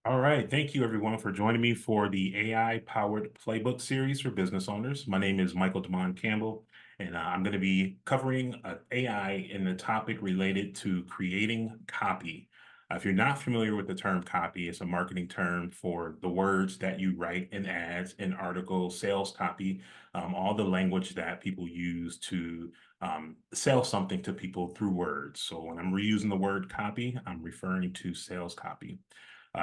All right. Thank you, everyone, for joining me for the AI powered playbook series for business owners. My name is Michael Damon Campbell, and I'm going to be covering AI in the topic related to creating copy. If you're not familiar with the term copy, it's a marketing term for the words that you write in ads, in articles, sales copy, all the language that people use to sell something to people through words. So when I'm reusing the word copy, I'm referring to sales copy.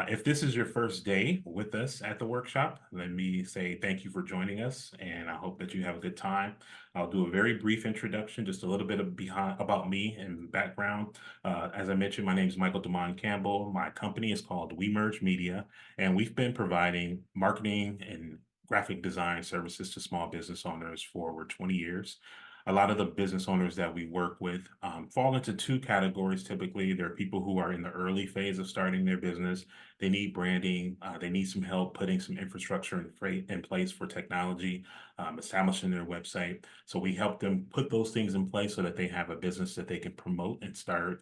If this is your first day with us at the workshop, let me say thank you for joining us, and I hope that you have a good time. I'll do a very brief introduction, just a little bit of behind about me and background. As I mentioned, my name is Michael Damon Campbell. My company is called WeMerge Media, and we've been providing marketing and graphic design services to small business owners for over 20 years. A lot of the business owners that we work with fall into two categories typically. There are people who are in the early phase of starting their business. They need branding. They need some help putting some infrastructure in place for technology, establishing their website. So we help them put those things in place so that they have a business that they can promote and start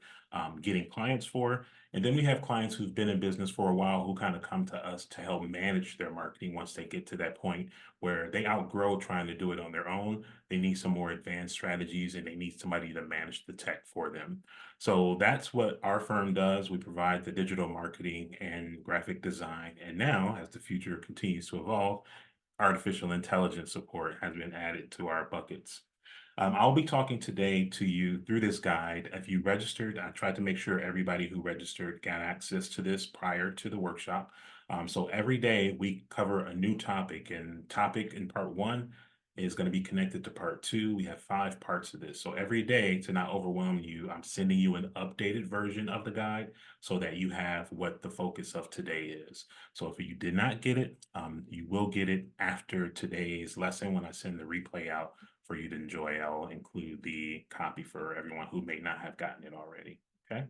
getting clients for. And then we have clients who've been in business for a while who kind of come to us to help manage their marketing once they get to that point where they outgrow trying to do it on their own. They need some more advanced strategies and they need somebody to manage the tech for them. So that's what our firm does. We provide the digital marketing and graphic design. And now, as the future continues to evolve, artificial intelligence support has been added to our buckets. I'll be talking today to you through this guide. If you registered, I tried to make sure everybody who registered got access to this prior to the workshop. So every day we cover a new topic, and topic in part one is going to be connected to part two. We have 5 parts of this. So every day, to not overwhelm you, I'm sending you an updated version of the guide so that you have what the focus of today is. So if you did not get it, you will get it after today's lesson when I send the replay out for you to enjoy. I'll include the copy for everyone who may not have gotten it already. Okay.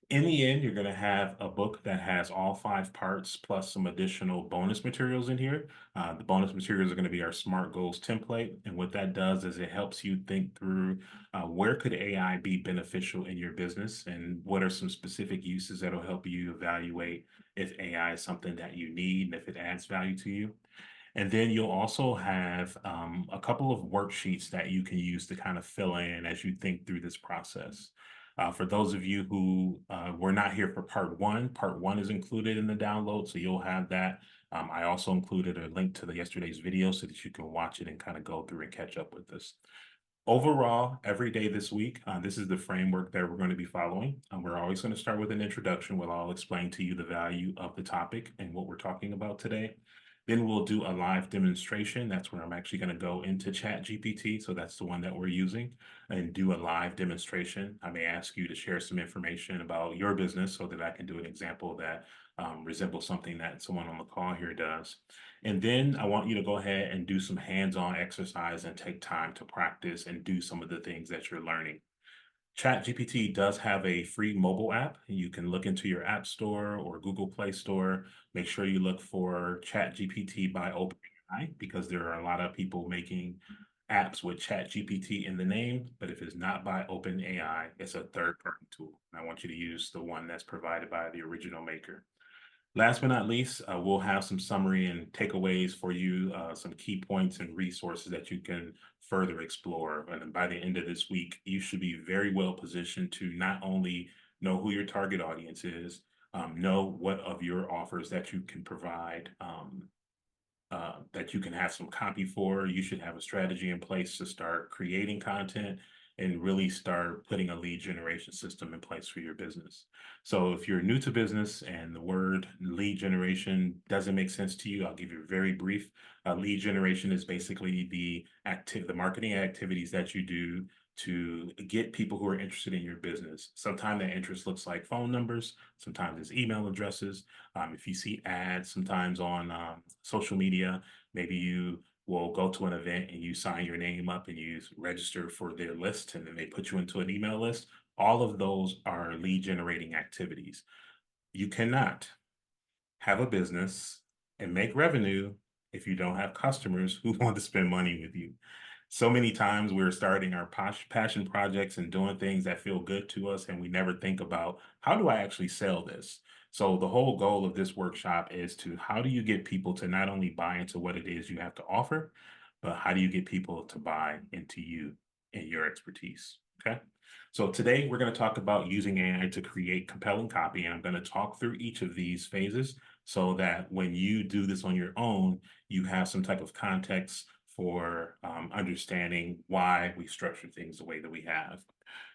In the end, you're going to have a book that has all 5 parts plus some additional bonus materials in here. The bonus materials are going to be our SMART goals template. And what that does is it helps you think through where could AI be beneficial in your business and what are some specific uses that'll help you evaluate if AI is something that you need and if it adds value to you. And then you'll also have a couple of worksheets that you can use to kind of fill in as you think through this process. For those of you who were not here for part one is included in the download, so you'll have that. I also included a link to the yesterday's video so that you can watch it and kind of go through and catch up with us. Overall, every day this week, this is the framework that we're going to be following. We're always going to start with an introduction where I'll explain to you the value of the topic and what we're talking about today. Then we'll do a live demonstration. That's where I'm actually going to go into ChatGPT. So that's the one that we're using and do a live demonstration. I may ask you to share some information about your business so that I can do an example that resembles something that someone on the call here does. And then I want you to go ahead and do some hands-on exercise and take time to practice and do some of the things that you're learning. ChatGPT does have a free mobile app. You can look into your App Store or Google Play Store. Make sure you look for ChatGPT by OpenAI because there are a lot of people making apps with ChatGPT in the name, but if it's not by OpenAI, it's a third-party tool. I want you to use the one that's provided by the original maker. Last but not least, we'll have some summary and takeaways for you, some key points and resources that you can further explore. And then by the end of this week, you should be very well positioned to not only know who your target audience is, know what of your offers that you can provide, that you can have some copy for. You should have a strategy in place to start creating content and really start putting a lead generation system in place for your business. So if you're new to business and the word lead generation doesn't make sense to you, I'll give you a very brief. Lead generation is basically the marketing activities that you do to get people who are interested in your business. Sometimes that interest looks like phone numbers, sometimes it's email addresses. If you see ads sometimes on social media, maybe you will go to an event and you sign your name up and you register for their list and then they put you into an email list. All of those are lead generating activities. You cannot have a business and make revenue if you don't have customers who want to spend money with you. So many times we're starting our passion projects and doing things that feel good to us, and we never think about how do I actually sell this? So the whole goal of this workshop is to how do you get people to not only buy into what it is you have to offer, but how do you get people to buy into you and your expertise? Okay. So today we're going to talk about using AI to create compelling copy, and I'm going to talk through each of these phases so that when you do this on your own, you have some type of context for understanding why we structure things the way that we have.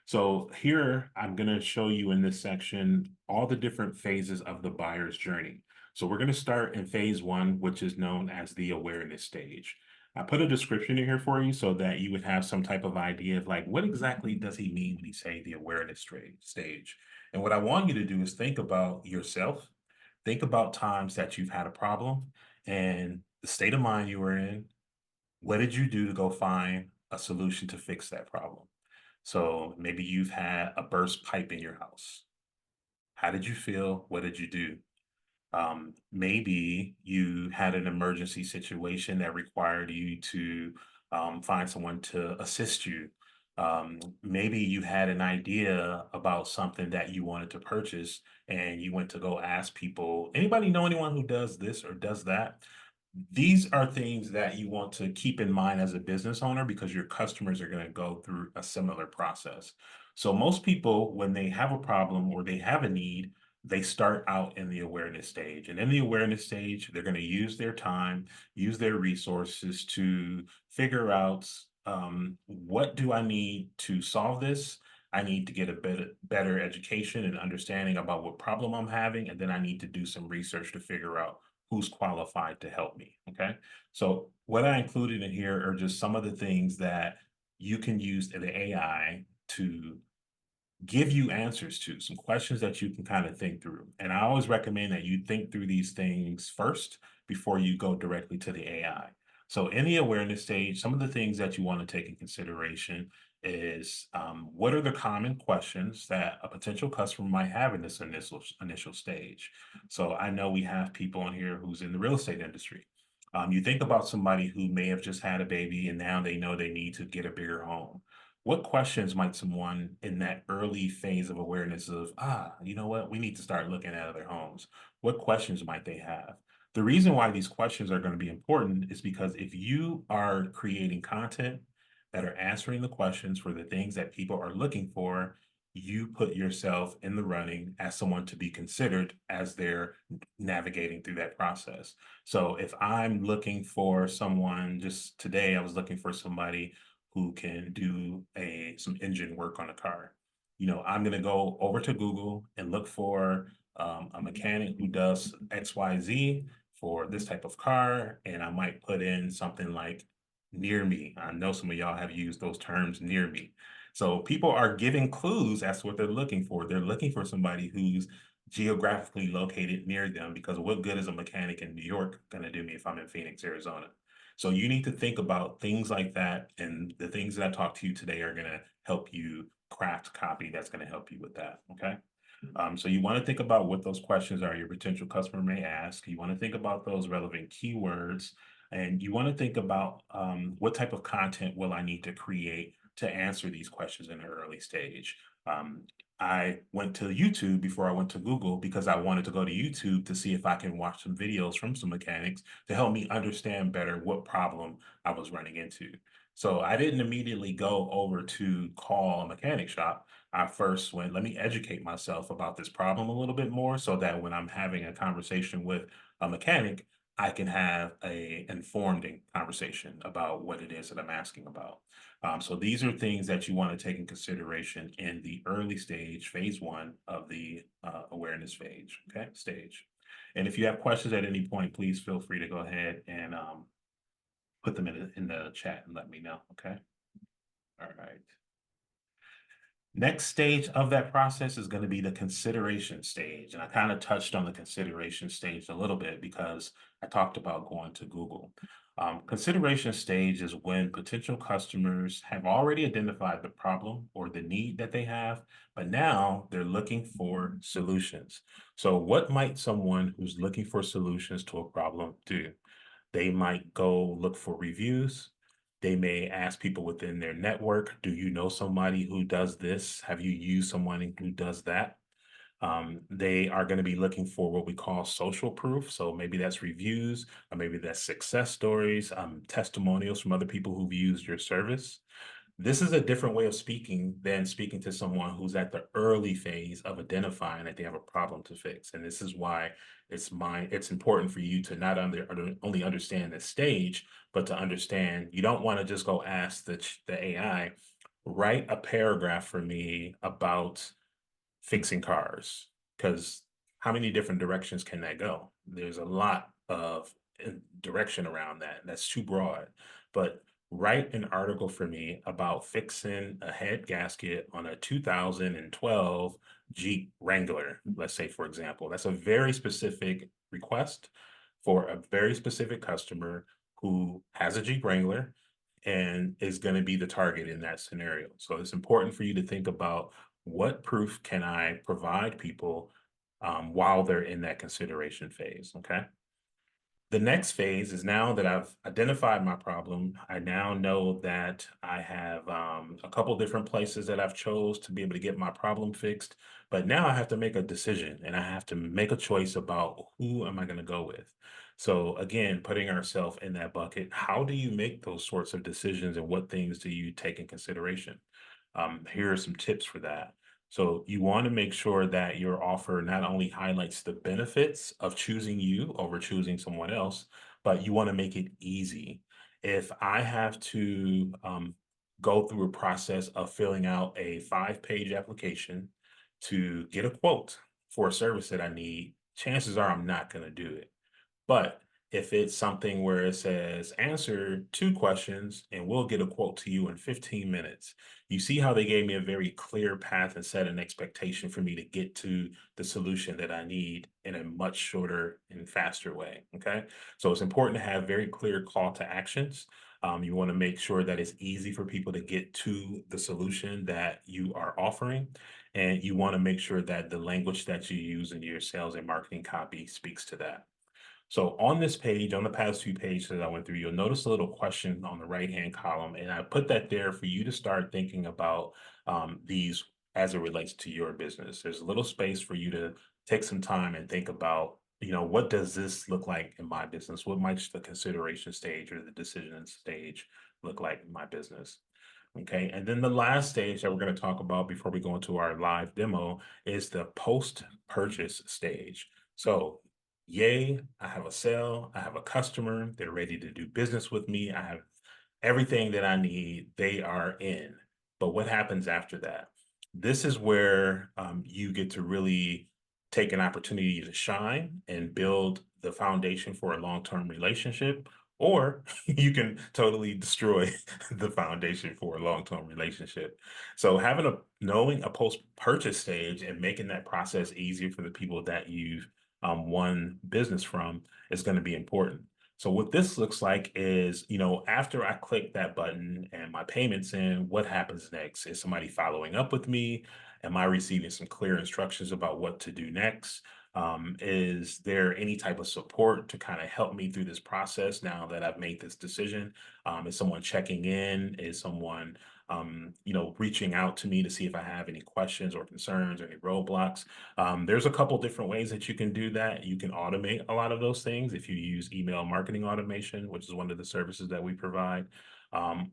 So here I'm going to show you in this section all the different phases of the buyer's journey. So we're going to start in phase one, which is known as the awareness stage. I put a description in here for you so that you would have some type of idea of like, what exactly does he mean when he say the awareness stage? And what I want you to do is think about yourself, think about times that you've had a problem and the state of mind you were in. What did you do to go find a solution to fix that problem? So maybe you've had a burst pipe in your house. How did you feel? What did you do? Maybe you had an emergency situation that required you to find someone to assist you. Maybe you had an idea about something that you wanted to purchase and you went to go ask people, anybody know anyone who does this or does that? These are things that you want to keep in mind as a business owner because your customers are going to go through a similar process. So most people, when they have a problem or they have a need, they start out in the awareness stage. And in the awareness stage, they're going to use their time, use their resources to figure out what do I need to solve this? I need to get a better education and understanding about what problem I'm having. And then I need to do some research to figure out who's qualified to help me. Okay. So what I included in here are just some of the things that you can use the AI to give you answers to, some questions that you can kind of think through. And I always recommend that you think through these things first before you go directly to the AI. So in the awareness stage, some of the things that you want to take in consideration is what are the common questions that a potential customer might have in this initial stage. So I know we have people on here who's in the real estate industry. You think about somebody who may have just had a baby and now they know they need to get a bigger home. What questions might someone in that early phase of awareness of, you know what, we need to start looking at other homes? What questions might they have? The reason why these questions are going to be important is because if you are creating content that are answering the questions for the things that people are looking for, you put yourself in the running as someone to be considered as they're navigating through that process. So if I'm looking for someone, just today, I was looking for somebody who can do some engine work on a car. You know, I'm going to go over to Google and look for a mechanic who does XYZ for this type of car. And I might put in something like near me. I know some of y'all have used those terms near me. So people are giving clues as to what they're looking for. They're looking for somebody who's geographically located near them because what good is a mechanic in New York going to do me if I'm in Phoenix, Arizona? So you need to think about things like that. And the things that I talked to you today are going to help you craft copy that's going to help you with that. Okay. So you want to think about what those questions are your potential customer may ask. You want to think about those relevant keywords. And you want to think about what type of content will I need to create to answer these questions in the early stage. Um, I went to YouTube before I went to Google because I wanted to go to YouTube to see if I can watch some videos from some mechanics to help me understand better what problem I was running into. So I didn't immediately go over to call a mechanic shop. I first went, let me educate myself about this problem a little bit more so that when I'm having a conversation with a mechanic, I can have a informed conversation about what it is that I'm asking about. So these are things that you want to take in consideration in the early stage, phase one of the awareness phase, okay, stage. And if you have questions at any point, please feel free to go ahead and put them in the chat and let me know, okay? All right. Next stage of that process is going to be the consideration stage. And I kind of touched on the consideration stage a little bit because I talked about going to Google. Consideration stage is when potential customers have already identified the problem or the need that they have, but now they're looking for solutions. So what might someone who's looking for solutions to a problem do? They might go look for reviews. They may ask people within their network, do you know somebody who does this? Have you used someone who does that? They are going to be looking for what we call social proof. So maybe that's reviews, or maybe that's success stories, testimonials from other people who've used your service. This is a different way of speaking than speaking to someone who's at the early phase of identifying that they have a problem to fix. And this is why it's important for you to not only understand the stage, but to understand you don't want to just go ask the AI, write a paragraph for me about fixing cars, because how many different directions can that go? There's a lot of direction around that. That's too broad. But write an article for me about fixing a head gasket on a 2012 Jeep Wrangler, let's say, for example. That's a very specific request for a very specific customer who has a Jeep Wrangler and is going to be the target in that scenario. So it's important for you to think about what proof can I provide people while they're in that consideration phase. Okay. The next phase is, now that I've identified my problem, I now know that I have a couple different places that I've chose to be able to get my problem fixed. But now I have to make a decision, and I have to make a choice about who am I going to go with. So again, putting ourselves in that bucket, how do you make those sorts of decisions, and what things do you take in consideration? Here are some tips for that. So you want to make sure that your offer not only highlights the benefits of choosing you over choosing someone else, but you want to make it easy. If I have to go through a process of filling out a 5-page application to get a quote for a service that I need, chances are I'm not going to do it. But if it's something where it says, answer 2 questions and we'll get a quote to you in 15 minutes, you see how they gave me a very clear path and set an expectation for me to get to the solution that I need in a much shorter and faster way. Okay. So it's important to have very clear call to actions. You want to make sure that it's easy for people to get to the solution that you are offering. And you want to make sure that the language that you use in your sales and marketing copy speaks to that. So on this page, on the past 2 pages that I went through, you'll notice a little question on the right-hand column, and I put that there for you to start thinking about these as it relates to your business. There's a little space for you to take some time and think about, what does this look like in my business? What might the consideration stage or the decision stage look like in my business? Okay, and then the last stage that we're going to talk about before we go into our live demo is the post-purchase stage. So, yay, I have a sale, I have a customer, they're ready to do business with me, I have everything that I need, they are in. But what happens after that? This is where you get to really take an opportunity to shine and build the foundation for a long-term relationship, or you can totally destroy the foundation for a long-term relationship. So knowing a post-purchase stage and making that process easier for the people that you've won business from is going to be important. So what this looks like is, after I click that button and my payment's in, what happens next? Is somebody following up with me? Am I receiving some clear instructions about what to do next? Is there any type of support to kind of help me through this process now that I've made this decision? Is someone checking in? Is someone, reaching out to me to see if I have any questions or concerns or any roadblocks? There's a couple different ways that you can do that. You can automate a lot of those things if you use email marketing automation, which is one of the services that we provide.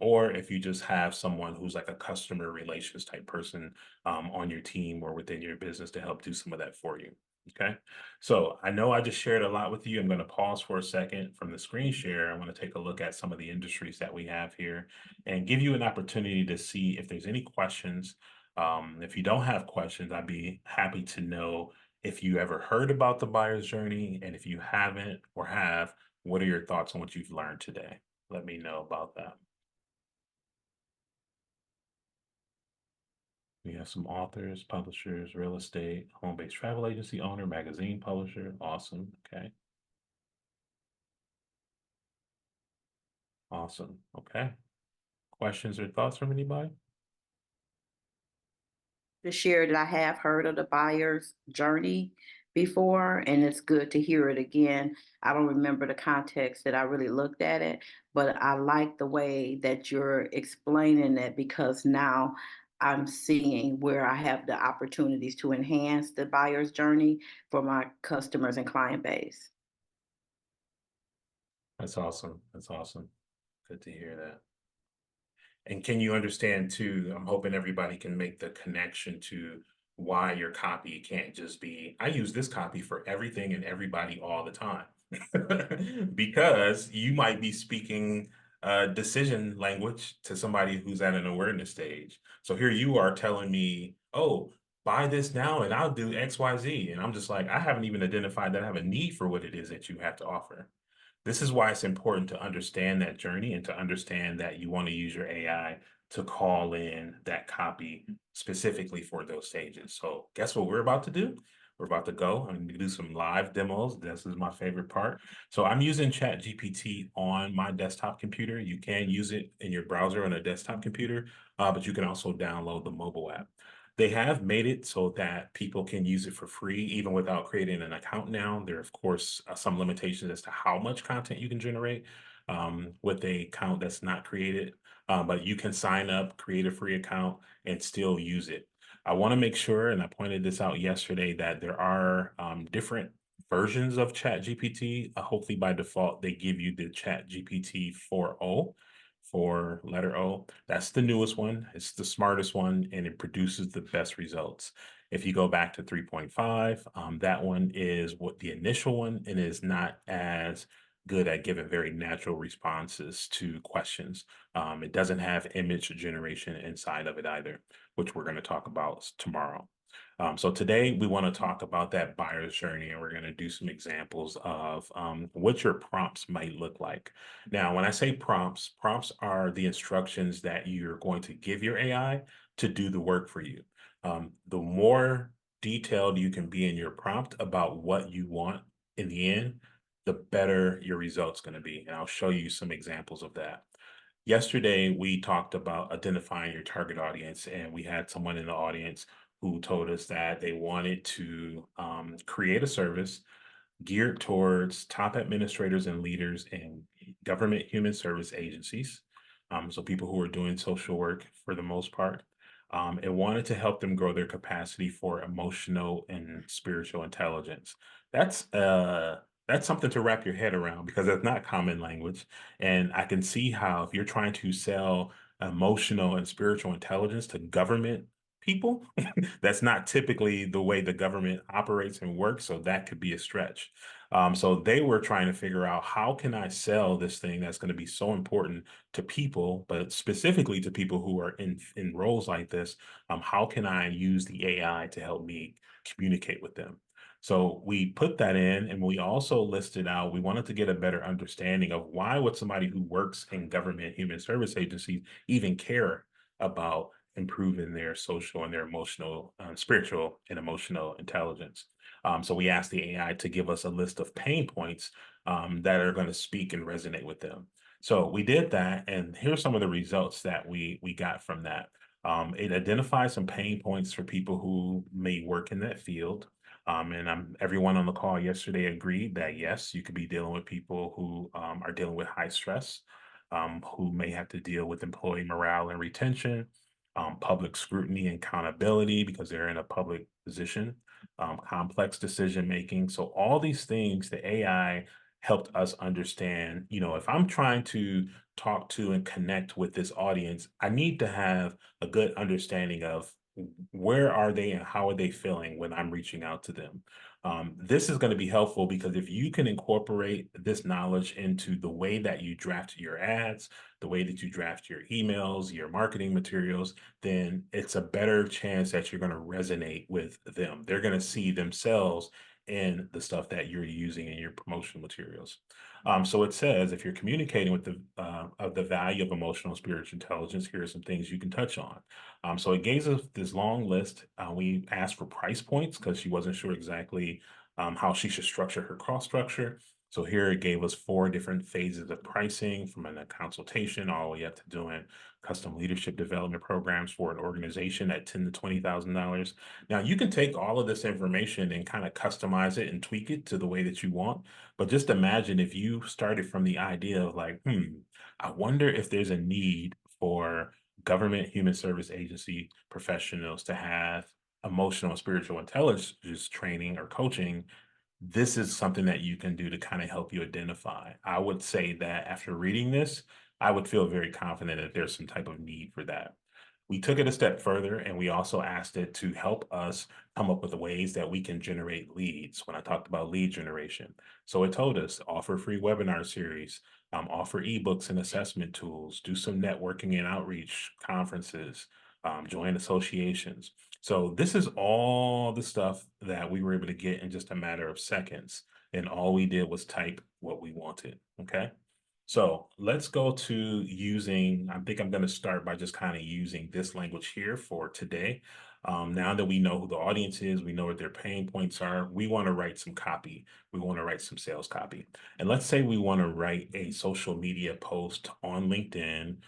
Or if you just have someone who's like a customer relations type person on your team or within your business to help do some of that for you. Okay, so I know I just shared a lot with you. I'm going to pause for a second from the screen share. I want to take a look at some of the industries that we have here and give you an opportunity to see if there's any questions. If you don't have questions, I'd be happy to know if you ever heard about the buyer's journey, and if you haven't or have, what are your thoughts on what you've learned today? Let me know about that. We have some authors, publishers, real estate, home-based travel agency owner, magazine publisher. Awesome. Okay. Awesome. Okay. Questions or thoughts from anybody? To share that I have heard of the buyer's journey before, and it's good to hear it again. I don't remember the context that I really looked at it, but I like the way that you're explaining it because now I'm seeing where I have the opportunities to enhance the buyer's journey for my customers and client base. That's awesome. That's awesome. Good to hear that. And can you understand too? I'm hoping everybody can make the connection to why your copy can't just be, I use this copy for everything and everybody all the time. Because you might be speaking decision language to somebody who's at an awareness stage. So here you are telling me, oh, buy this now and I'll do XYZ. And I'm just like, I haven't even identified that I have a need for what it is that you have to offer. This is why it's important to understand that journey and to understand that you want to use your AI to call in that copy specifically for those stages. So guess what we're about to do? We're about to go and do some live demos. This is my favorite part. So I'm using ChatGPT on my desktop computer. You can use it in your browser on a desktop computer, but you can also download the mobile app. They have made it so that people can use it for free, even without creating an account now. There are, of course, some limitations as to how much content you can generate with a account that's not created, but you can sign up, create a free account, and still use it. I want to make sure, and I pointed this out yesterday, that there are different versions of ChatGPT. Hopefully, by default, they give you the ChatGPT 4.0 for letter O. That's the newest one. It's the smartest one, and it produces the best results. If you go back to 3.5, that one is what the initial one, and is not as good at giving very natural responses to questions. It doesn't have image generation inside of it either, which we're going to talk about tomorrow. So today we want to talk about that buyer's journey, and we're going to do some examples of what your prompts might look like. Now, when I say prompts, prompts are the instructions that you're going to give your AI to do the work for you. The more detailed you can be in your prompt about what you want in the end, the better your result's going to be. And I'll show you some examples of that. Yesterday, we talked about identifying your target audience, and we had someone in the audience who told us that they wanted to create a service geared towards top administrators and leaders in government human service agencies. So people who are doing social work for the most part, and wanted to help them grow their capacity for emotional and spiritual intelligence. That's that's something to wrap your head around because it's not common language. And I can see how if you're trying to sell emotional and spiritual intelligence to government people, that's not typically the way the government operates and works. So that could be a stretch. So they were trying to figure out how can I sell this thing that's going to be so important to people, but specifically to people who are in roles like this. How can I use the AI to help me communicate with them? So we put that in, and we also listed out, we wanted to get a better understanding of why would somebody who works in government human service agencies even care about improving their social and their emotional, spiritual and emotional intelligence. So we asked the AI to give us a list of pain points that are going to speak and resonate with them. So we did that, and here's some of the results that we got from that. It identified some pain points for people who may work in that field. And everyone on the call yesterday agreed that yes, you could be dealing with people who are dealing with high stress, who may have to deal with employee morale and retention, public scrutiny and accountability because they're in a public position, complex decision making. So all these things, the AI helped us understand, if I'm trying to talk to and connect with this audience, I need to have a good understanding of where are they and how are they feeling when I'm reaching out to them. This is going to be helpful because if you can incorporate this knowledge into the way that you draft your ads, the way that you draft your emails, your marketing materials, then it's a better chance that you're going to resonate with them. They're going to see themselves in the stuff that you're using in your promotional materials. So it says if you're communicating with the of the value of emotional and spiritual intelligence, here are some things you can touch on. So it gave us this long list. We asked for price points because she wasn't sure exactly how she should structure her cost structure. So here it gave us 4 different phases of pricing from a consultation all the way up to doing custom leadership development programs for an organization at $10,000 to $20,000. Now you can take all of this information and kind of customize it and tweak it to the way that you want. But just imagine if you started from the idea of like, I wonder if there's a need for government, human service agency professionals to have emotional and spiritual intelligence training or coaching, this is something that you can do to kind of help you identify. I would say that after reading this, I would feel very confident that there's some type of need for that. We took it a step further and we also asked it to help us come up with ways that we can generate leads when I talked about lead generation. So it told us offer free webinar series, offer ebooks and assessment tools, do some networking and outreach conferences, join associations. So this is all the stuff that we were able to get in just a matter of seconds. And all we did was type what we wanted. Okay. So let's go to using, I think I'm going to start by just kind of using this language here for today. Now that we know who the audience is, we know what their pain points are, we want to write some copy. We want to write some sales copy. And let's say we want to write a social media post on LinkedIn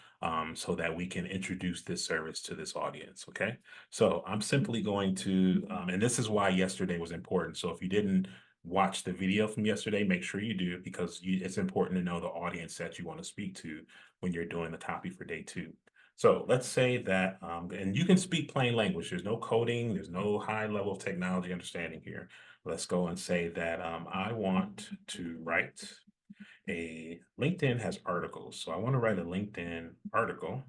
so that we can introduce this service to this audience. Okay. So I'm simply going to, and this is why yesterday was important. So if you didn't watch the video from yesterday, make sure you do because it's important to know the audience that you want to speak to when you're doing the copy for day 2. So let's say that, and you can speak plain language. There's no coding. There's no high level of technology understanding here. Let's go and say that I want to write LinkedIn has articles. So I want to write a LinkedIn article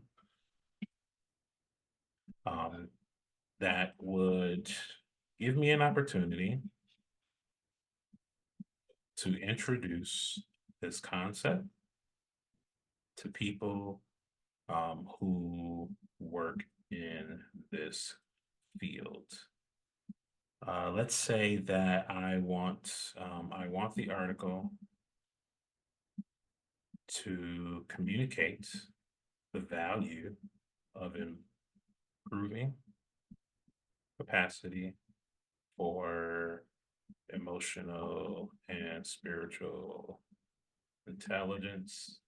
um, that would give me an opportunity to introduce this concept to people who work in this field. Let's say that I want the article to communicate the value of improving capacity for emotional and spiritual intelligence.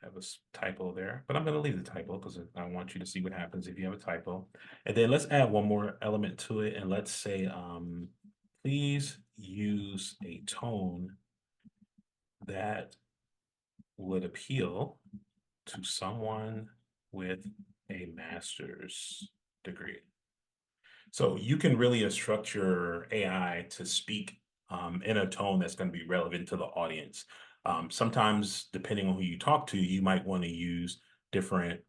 I have a typo there, but I'm going to leave the typo because I want you to see what happens if you have a typo. And then let's add one more element to it. And let's say, please use a tone that would appeal to someone with a master's degree. So you can really instruct your AI to speak in a tone that's going to be relevant to the audience. Sometimes, depending on who you talk to, you might want to use different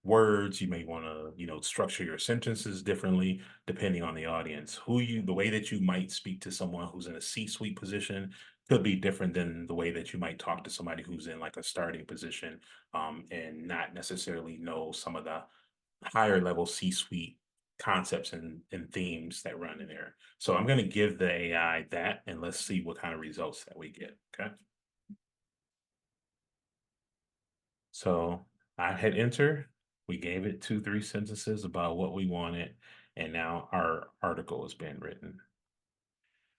words. You may want to, structure your sentences differently depending on the audience. The way that you might speak to someone who's in a C-suite position could be different than the way that you might talk to somebody who's in like a starting position and not necessarily know some of the higher level C-suite concepts and themes that run in there. So I'm going to give the AI that and let's see what kind of results that we get. Okay. So I hit enter. We gave it 2, 3 sentences about what we wanted. And now our article has been written.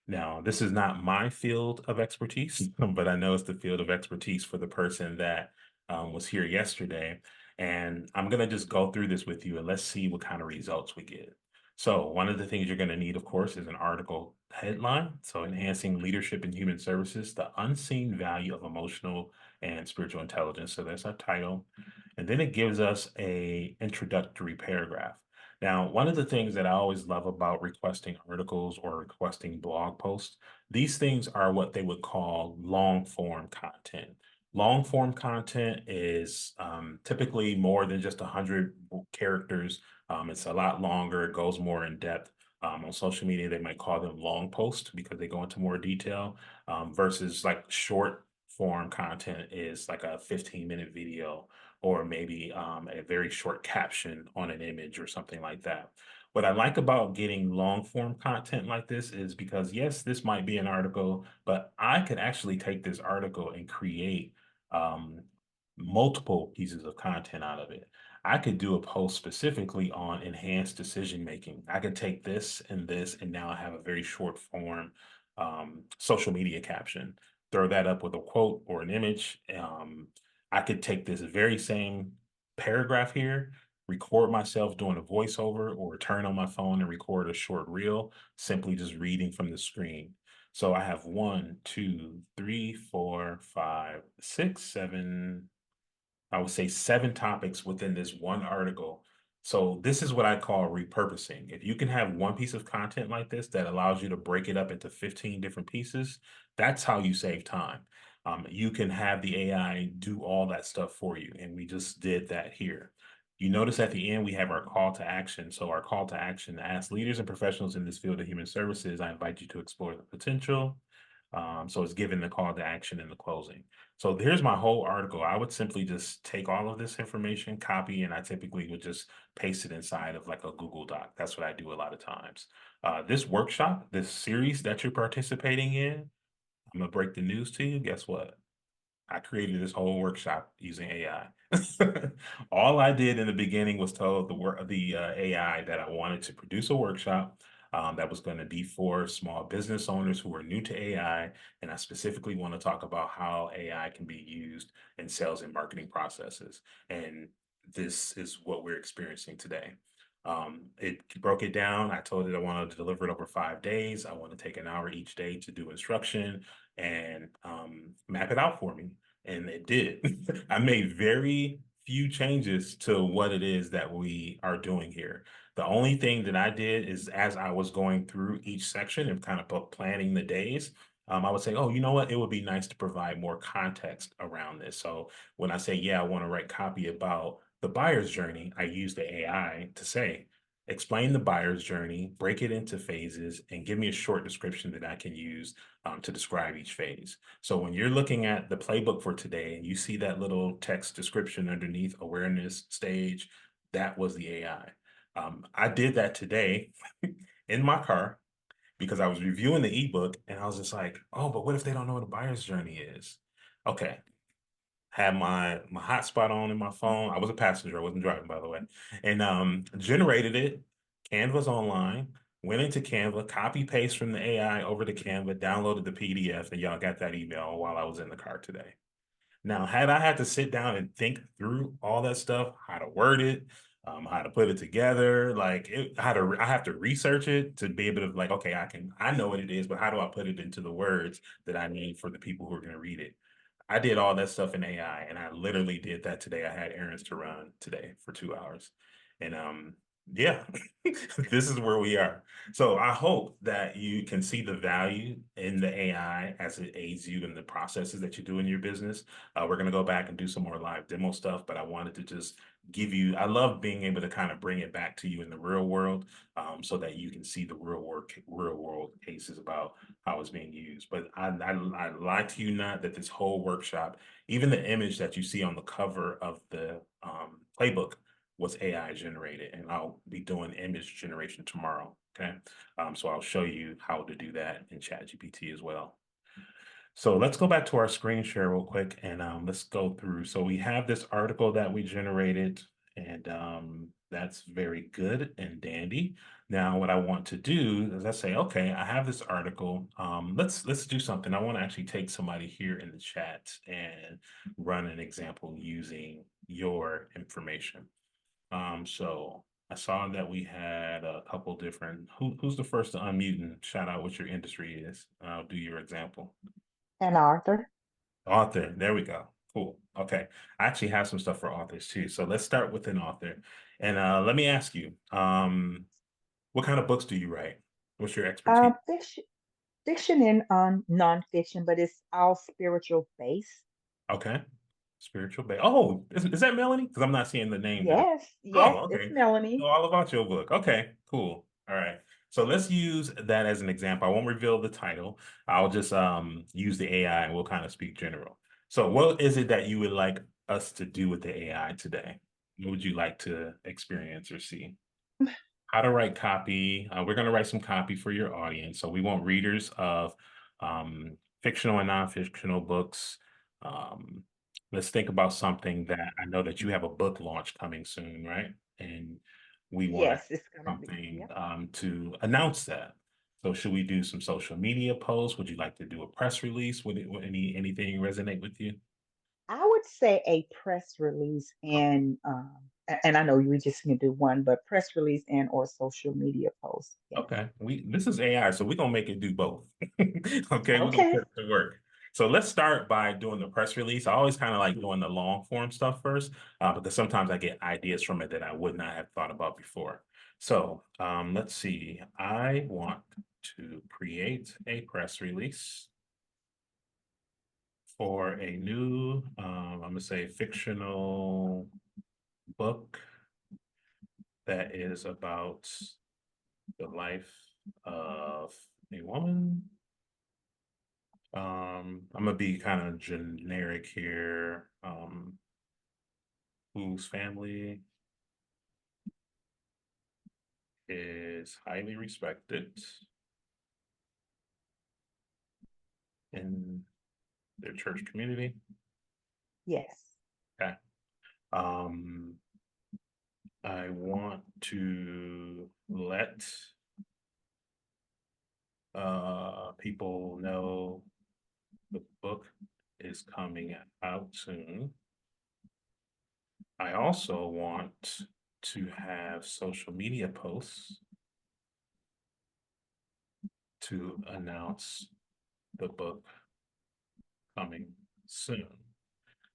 Now, this is not my field of expertise, but I know it's the field of expertise for the person that was here yesterday. And I'm going to just go through this with you and let's see what kind of results we get. So one of the things you're going to need, of course, is an article headline. So enhancing leadership in human services, the unseen value of emotional and spiritual intelligence. So that's our title. And then it gives us a introductory paragraph. Now, one of the things that I always love about requesting articles or requesting blog posts, these things are what they would call long form content. Long form content is typically more than just 100 characters. It's a lot longer, it goes more in depth. On social media, they might call them long posts because they go into more detail versus like short form content is like a 15-minute video or maybe a very short caption on an image or something like that. What I like about getting long form content like this is because, yes, this might be an article, but I could actually take this article and create um, multiple pieces of content out of it. I could do a post specifically on enhanced decision making. I could take this, and now I have a very short form social media caption. Throw that up with a quote or an image. I could take this very same paragraph here, record myself doing a voiceover, or turn on my phone and record a short reel, simply just reading from the screen. So I have 1, 2, 3, 4, 5, 6, 7, I would say 7 topics within this one article. So this is what I call repurposing. If you can have one piece of content like this that allows you to break it up into 15 different pieces, that's how you save time. You can have the AI do all that stuff for you, and we just did that here. You notice at the end we have our call to action. So our call to action asks leaders and professionals in this field of human services, I invite you to explore the potential. So it's given the call to action in the closing. So here's my whole article. I would simply just take all of this information, copy, and I typically would just paste it inside of like a Google Doc. That's what I do a lot of times. This workshop, this series that you're participating in, I'm gonna break the news to you. Guess what? I created this whole workshop using AI. All I did in the beginning was tell the AI that I wanted to produce a workshop that was going to be for small business owners who are new to AI, and I specifically want to talk about how AI can be used in sales and marketing processes. And this is what we're experiencing today. It broke it down. I told it I wanted to deliver it over 5 days. I want to take an hour each day to do instruction and map it out for me. And it did. I made very few changes to what it is that we are doing here. The only thing that I did is as I was going through each section and kind of planning the days, I would say, oh, you know what? It would be nice to provide more context around this. So when I say, yeah, I want to write copy about the buyer's journey, I use the AI to say, explain the buyer's journey, break it into phases, and give me a short description that I can use to describe each phase. So when you're looking at the playbook for today and you see that little text description underneath awareness stage, that was the AI. I did that today in my car because I was reviewing the ebook and I was just like, oh, but what if they don't know what a buyer's journey is? Okay, had my hotspot on in my phone. I was a passenger, I wasn't driving, by the way, and generated it. Canva's online. Went into Canva, copy paste from the AI over to Canva, downloaded the PDF, and y'all got that email while I was in the car today. Now, had I had to sit down and think through all that stuff, how to word it, how to put it together, like I have to research it to be able to like, okay, I know what it is, but how do I put it into the words that I need for the people who are going to read it? I did all that stuff in AI, and I literally did that today. I had errands to run today for 2 hours. And, yeah, this is where we are. So I hope that you can see the value in the AI as it aids you in the processes that you do in your business. We're gonna go back and do some more live demo stuff, but I wanted to just give you I love being able to kind of bring it back to you in the real world, so that you can see the real world cases about how it's being used. But I lie to you not that this whole workshop, even the image that you see on the cover of the playbook was AI generated, and I'll be doing image generation tomorrow. Okay. So I'll show you how to do that in ChatGPT as well. So let's go back to our screen share real quick and let's go through. So we have this article that we generated, and that's very good and dandy. Now, what I want to do is I say, okay, I have this article. Let's do something. I want to actually take somebody here in the chat and run an example using your information. So I saw that we had a couple different. Who's the first to unmute and shout out what your industry is? I'll do your example. And Arthur. Author, there we go. Cool. Okay. I actually have some stuff for authors too. So let's start with an author. And let me ask you, what kind of books do you write? What's your expertise? Fiction, fiction and nonfiction, but it's all spiritual based. Okay. Spiritual base. Oh, is that Melanie? Because I'm not seeing the name there. Yes, yes, Oh, it's okay. You know Melanie. all about your book. Okay, cool. All right. So let's use that as an example. I won't reveal the title. I'll just use the AI and we'll kind of speak general. So what is it that you would like us to do with the AI today? What would you like to experience or see? How to write copy. We're going to write some copy for your audience. So we want readers of fictional and non-fictional books. Um, let's think about something that I know that you have a book launch coming soon, right? And we want Yes, it's gonna be. something Yep. to announce that. So should we do some social media posts? Would you like to do a press release? Would anything resonate with you? I would say a press release and I know you just can do one, but press release and or social media post. Yes. Okay, we this is AI, so we're gonna make it do both. Okay, we're gonna Okay. put it to work. So let's start by doing the press release. I always kind of like doing the long form stuff first, because sometimes I get ideas from it that I would not have thought about before. So let's see. I want to create a press release for a new, I'm gonna say fictional book that is about the life of a woman. I'm gonna be kind of generic here. Whose family is highly respected in their church community. Yes. Okay. Um, I want to let people know the book is coming out soon. I also want to have social media posts to announce the book coming soon.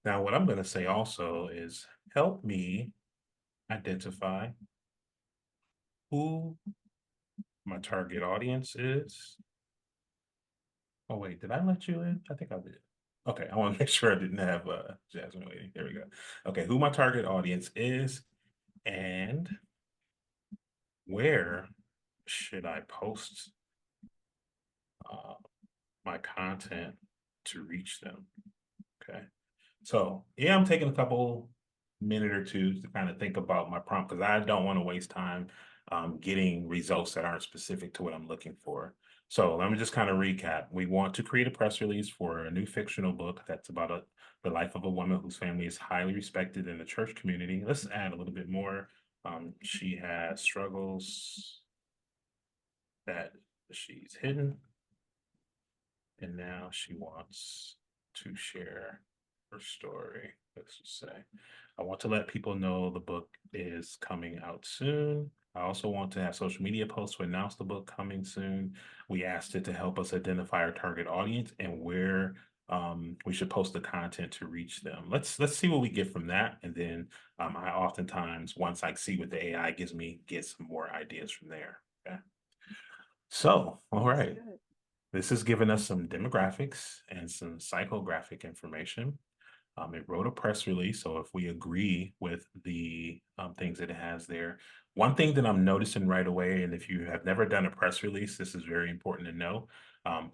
Now, what I'm going to say also is help me identify who my target audience is. Oh, wait, did I let you in? I think I did. Okay, I want to make sure I didn't have Jasmine waiting. There we go. Okay, who my target audience is and where should I post my content to reach them? Okay. So yeah, I'm taking a couple minute or two to kind of think about my prompt because I don't want to waste time getting results that aren't specific to what I'm looking for. So let me just kind of recap. We want to create a press release for a new fictional book that's about the life of a woman whose family is highly respected in the church community. Let's add a little bit more. She has struggles that she's hidden, and now she wants to share her story. Let's just say, I want to let people know the book is coming out soon. I also want to have social media posts to announce the book coming soon. We asked it to help us identify our target audience and where we should post the content to reach them. Let's see what we get from that, and then I oftentimes, once I see what the AI gives me, get some more ideas from there. Okay. So, all right. Good. This has given us some demographics and some psychographic information. It wrote a press release, so if we agree with the things that it has there, one thing that I'm noticing right away, and if you have never done a press release, this is very important to know.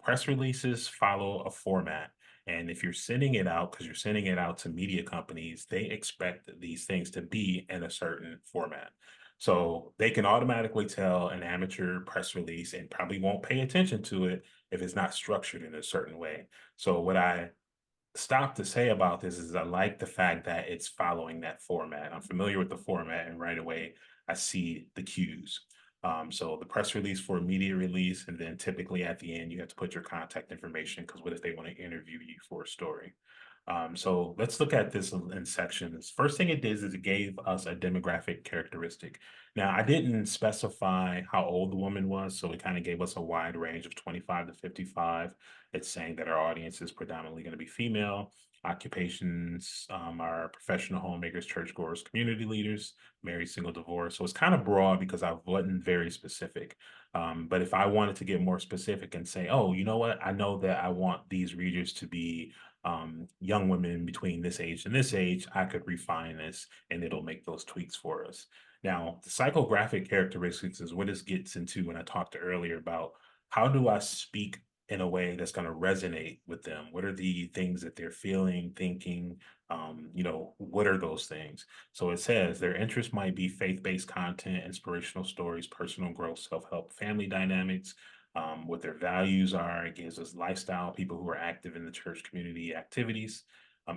Press releases follow a format. And if you're sending it out, because you're sending it out to media companies, they expect these things to be in a certain format. So they can automatically tell an amateur press release and probably won't pay attention to it if it's not structured in a certain way. So what I stop to say about this is I like the fact that it's following that format. I'm familiar with the format, and right away I see the cues. So the press release for immediate release, and then typically at the end you have to put your contact information because what if they want to interview you for a story? So let's look at this in sections. First thing it did is it gave us a demographic characteristic. Now, I didn't specify how old the woman was, so it kind of gave us a wide range of 25 to 55. It's saying that our audience is predominantly going to be female. Occupations are professional homemakers, churchgoers, community leaders, married, single, divorced. So it's kind of broad because I wasn't very specific. But if I wanted to get more specific and say, oh, you know what? I know that I want these readers to be young women between this age and this age, I could refine this and it'll make those tweaks for us. Now, the psychographic characteristics is what this gets into when I talked earlier about how do I speak in a way that's going to resonate with them? What are the things that they're feeling, thinking? What are those things? So it says their interests might be faith-based content, inspirational stories, personal growth, self-help, family dynamics, what their values are. It gives us lifestyle, people who are active in the church community activities,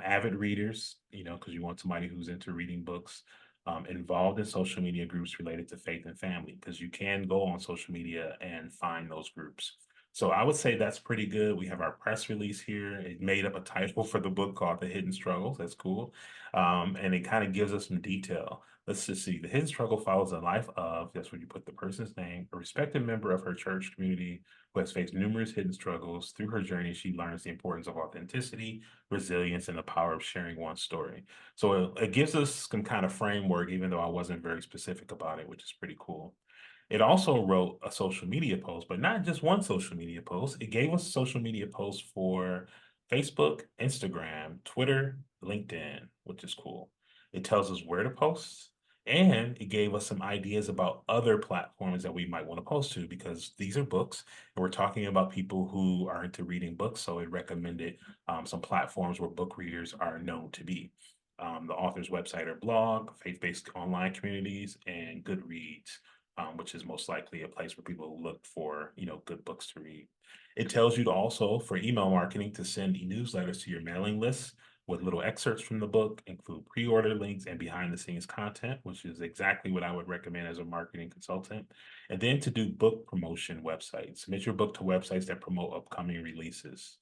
avid readers, because you want somebody who's into reading books, involved in social media groups related to faith and family, because you can go on social media and find those groups. So I would say that's pretty good. We have our press release here. It made up a title for the book called The Hidden Struggles. That's cool. And it kind of gives us some detail. Let's just see. The hidden struggle follows the life of, that's where you put the person's name, a respected member of her church community who has faced numerous hidden struggles. Through her journey, she learns the importance of authenticity, resilience, and the power of sharing one's story. So it gives us some kind of framework, even though I wasn't very specific about it, which is pretty cool. It also wrote a social media post, but not just one social media post. It gave us social media posts for Facebook, Instagram, Twitter, LinkedIn, which is cool. It tells us where to post, and it gave us some ideas about other platforms that we might want to post to because these are books, and we're talking about people who are into reading books. So it recommended some platforms where book readers are known to be. The author's website or blog, faith-based online communities, and Goodreads, which is most likely a place where people look for, good books to read. It tells you to also, for email marketing, to send e-newsletters to your mailing list with little excerpts from the book, include pre-order links and behind-the-scenes content, which is exactly what I would recommend as a marketing consultant. And then to do book promotion websites. Submit your book to websites that promote upcoming releases.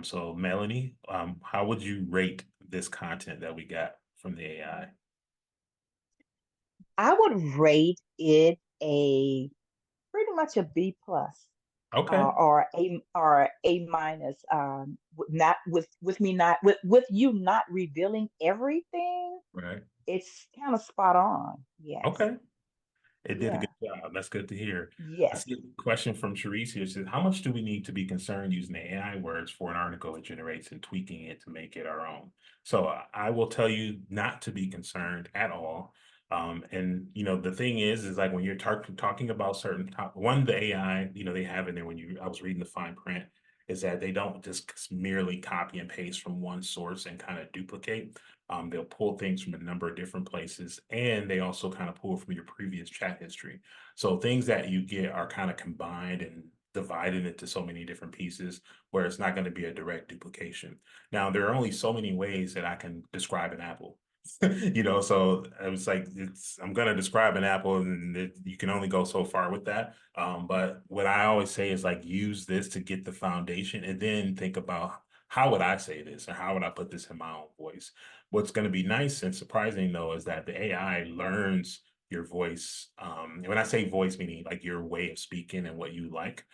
So Melanie, how would you rate this content that we got from the AI? I would rate it a pretty much a B plus, Okay. or A minus. Not with me not with you not revealing everything. Right. It's kind of spot on. Yes. Okay. It did a Yeah. good job. That's good to hear. I Yes. see a question from Sharice here. It says, how much do we need to be concerned using the AI words for an article it generates and tweaking it to make it our own? So I will tell you not to be concerned at all. And the thing is like when you're talking about certain one, the AI, they have in there I was reading the fine print, is that they don't just merely copy and paste from one source and kind of duplicate. They'll pull things from a number of different places, and they also kind of pull from your previous chat history. So things that you get are kind of combined and divided into so many different pieces where it's not going to be a direct duplication. Now, there are only so many ways that I can describe an apple. So I was like, I'm going to describe an apple and you can only go so far with that. But what I always say is like, use this to get the foundation and then think about how would I say this or how would I put this in my own voice? What's going to be nice and surprising though is that the AI learns your voice. And when I say voice, meaning like your way of speaking and what you like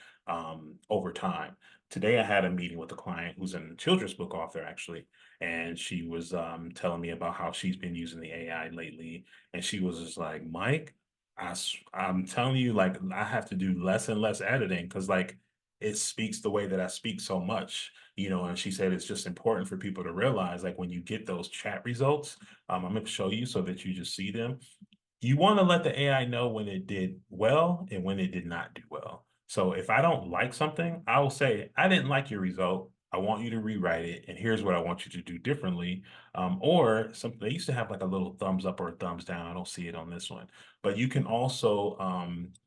over time. Today, I had a meeting with a client who's a children's book author, actually, and she was telling me about how she's been using the AI lately. And she was just like, Mike, I'm telling you, like, I have to do less and less editing because, like, it speaks the way that I speak so much, and she said it's just important for people to realize, like, when you get those chat results, I'm going to show you so that you just see them. You want to let the AI know when it did well and when it did not do well. So if I don't like something, I will say, I didn't like your result. I want you to rewrite it. And here's what I want you to do differently. Or something they used to have like a little thumbs up or a thumbs down. I don't see it on this one, but you can also